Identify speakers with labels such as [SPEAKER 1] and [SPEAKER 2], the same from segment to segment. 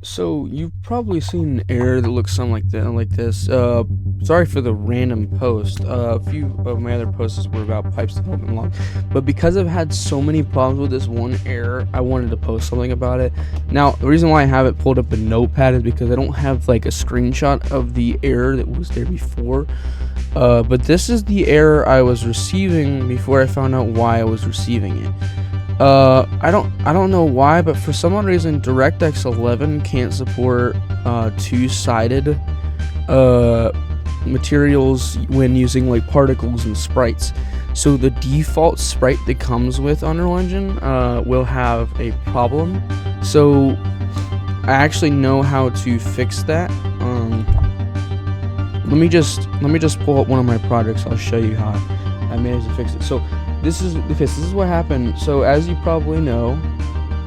[SPEAKER 1] So you've probably seen an error that looks something like this. Sorry for the random post. A few of my other posts were about pipes development log, but because I've had so many problems with this one error, I wanted to post something about it. Now, the reason why I have it pulled up in Notepad is because I don't have like a screenshot of the error that was there before. But this is the error I was receiving before I found out why I was receiving it. I don't know why, but for some odd reason DirectX 11 can't support two-sided materials when using like particles and sprites. So the default sprite that comes with Unreal Engine will have a problem. So I actually know how to fix that. Let me just pull up one of my projects. I'll show you how I managed to fix it. So this is what happened. So as you probably know,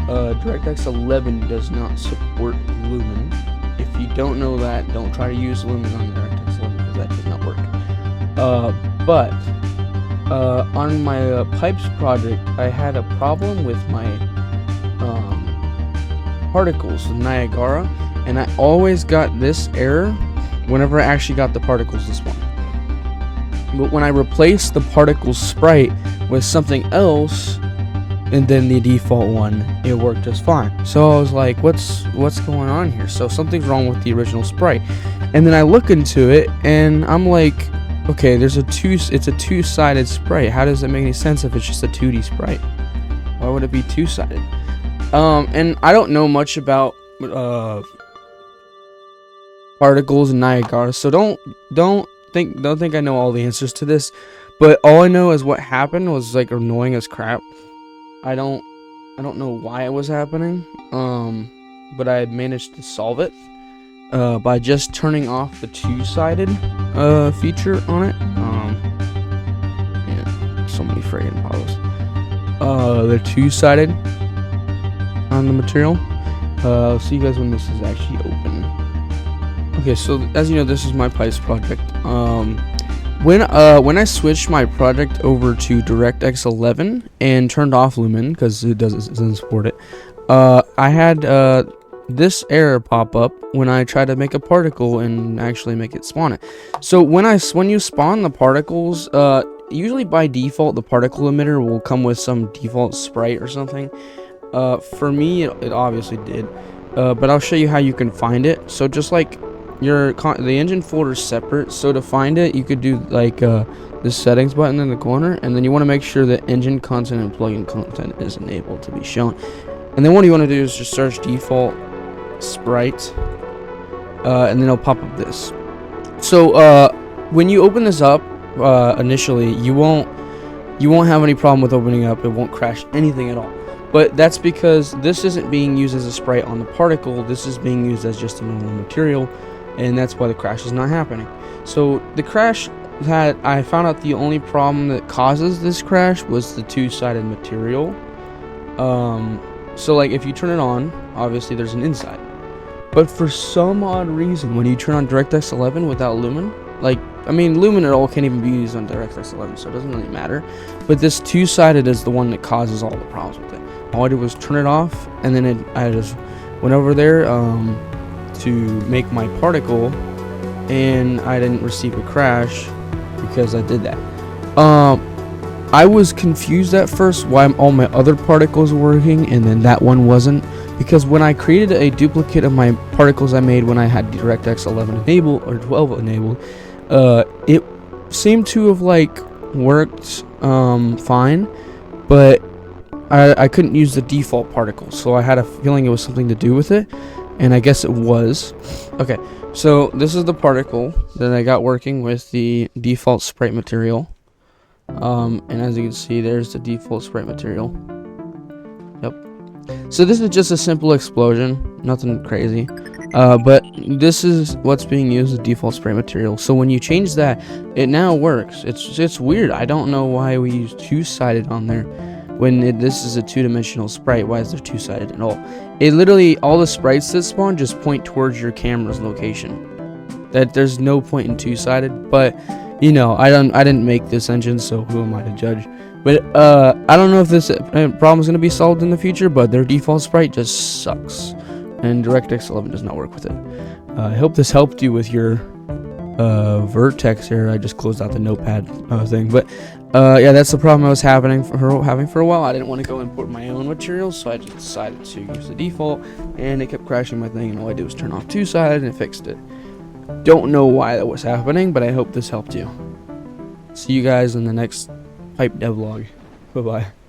[SPEAKER 1] DirectX 11 does not support Lumen. If you don't know that, don't try to use Lumen on DirectX 11 because that does not work. But on my pipes project, I had a problem with my particles, Niagara, and I always got this error whenever I actually got the particles this one. But when I replaced the particles sprite with something else, and then the default one, it worked just fine. So I was like, what's going on here? So something's wrong with the original sprite. And then I look into it, and I'm like, okay, it's a two-sided sprite. How does that make any sense if it's just a 2D sprite? Why would it be two-sided? And I don't know much about particles and Niagara, so don't think I know all the answers to this, but all I know is what happened was like annoying as crap. I don't know why it was happening, but I had managed to solve it by just turning off the two-sided feature on it. Yeah, so many friggin' problems. The two-sided on the material. I'll see you guys when this is actually open. Okay, so as you know, this is my pipes project. When I switched my project over to DirectX 11 and turned off Lumen because it doesn't support it, I had this error pop up when I tried to make a particle and actually make it spawn it. So when you spawn the particles, usually by default the particle emitter will come with some default sprite or something. For me, it obviously did, but I'll show you how you can find it. So just like the engine folder is separate, so to find it you could do like this settings button in the corner, and then you want to make sure that engine content and plugin content is enabled to be shown, and then what you want to do is just search default sprite, and then it'll pop up this. So when you open this up initially, you won't have any problem with opening up. It won't crash anything at all. But that's because this isn't being used as a sprite on the particle. This is being used as just a normal material, and that's why the crash is not happening. So the crash that I found out, the only problem that causes this crash was the two-sided material. So like if you turn it on, obviously there's an inside. But for some odd reason, when you turn on DirectX 11 without Lumen, Lumen at all can't even be used on DirectX 11, so it doesn't really matter. But this two-sided is the one that causes all the problems with it. All I did was turn it off, and then I just went over there to make my particle, and I didn't receive a crash because I did that. I was confused at first why all my other particles were working and then that one wasn't, because when I created a duplicate of my particles I made when I had DirectX 11 enabled or 12 enabled, it seemed to have like worked fine, but I couldn't use the default particles, so I had a feeling it was something to do with it, and I guess it was. Okay, so this is the particle that I got working with the default sprite material, and as you can see, there's the default sprite material. Yep. So this is just a simple explosion, nothing crazy, but this is what's being used as default sprite material. So when you change that, it now works. It's weird. I don't know why we use two-sided on there. When this is a two-dimensional sprite, why is there two-sided at all? It literally, all the sprites that spawn just point towards your camera's location. That there's no point in two-sided, but you know, I didn't make this engine, so who am I to judge? But I don't know if this problem is going to be solved in the future, but their default sprite just sucks. and DirectX 11 does not work with it. I hope this helped you with your Vertex here. I just closed out the notepad thing, but yeah, that's the problem I was having for a while. I didn't want to go import my own materials, so I just decided to use the default, and it kept crashing my thing, and all I did was turn off two-sided, and it fixed it. Don't know why that was happening, but I hope this helped you. See you guys in the next pipe devlog. Bye bye.